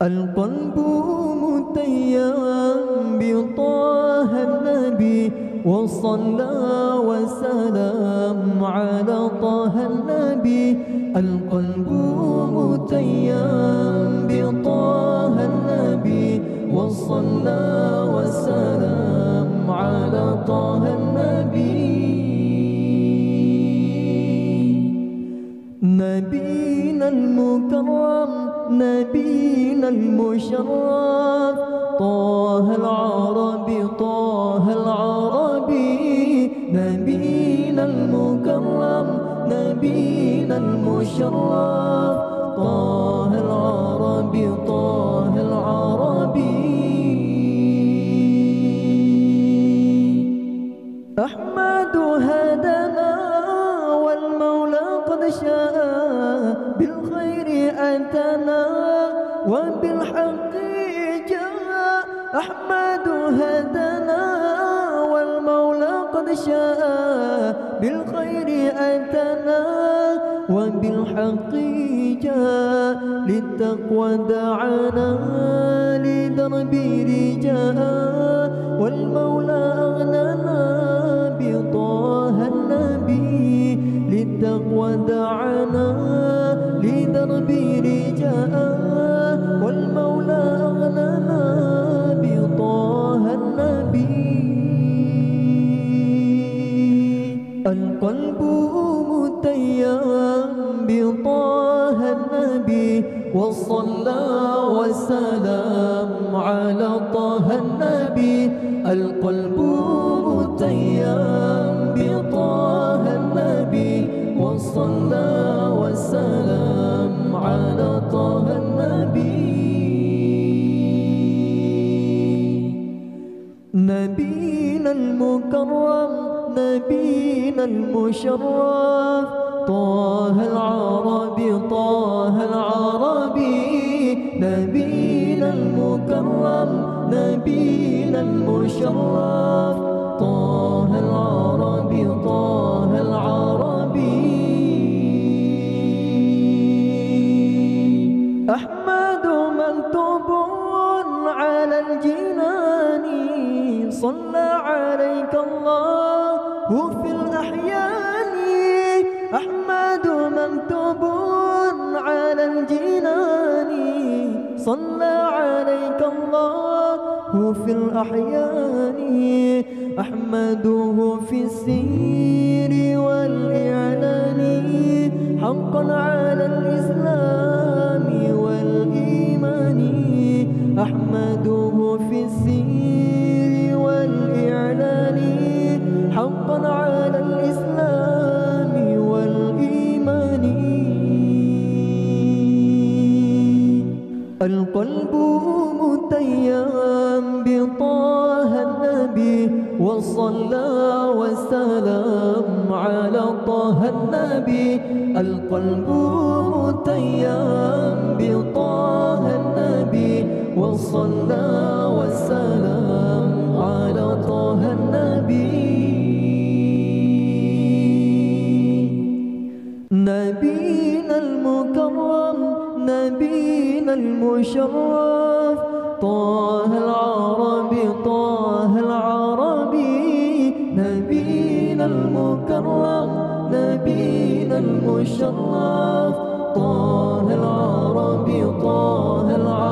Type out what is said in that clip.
القلب متيم بطه النبي وصلى وسلم على طه النبي. القلب متيم بطه النبي وصلى وسلم على طه النبي. نبينا المكرم نبينا المشرف طه العربي طه العربي. نبينا المكرم نبينا المشرف طه العربي طه العربي. أحمد هدانا والمولى قد شاء بالخير أتانا وبالحق جاء. أحمد هدانا والمولى قد شاء بالخير أتانا وبالحق جاء. للتقوى دعانا لدرب رجاء والمولى أغنانا بطه النبي. للتقوى دعانا لدرب رجاء والمولى أغنانا بطه النبي. القلب متيم بطه النبي وصلى وسلم على طه النبي. القلب متيم بطه النبي وصلى وسلم على طه النبي. نبينا المكرم نبينا المشرف طه العربي طه العربي. نبينا المكرم نبينا المشرف طه العربي طه العربي. أحمد مكتوب على الجنان صلى عليك الله في الأحيان. أحمد مكتوب على الجنان صلى عليك الله في الأحيان. أحمده في السير والإعلان حقا على الإسلام والإيمان. أحمده في السير والإعلان حقا على الإسلام والإيمان. القلب متيم بطه النبي وصلى وسلم على طه النبي. القلب متيم بطه النبي وصلى وسلم على طه النبي. نبينا المكرم نبينا المشرف طه العربي طه العربي. نبينا المكرم نبينا المشرف طه العربي طه العربي.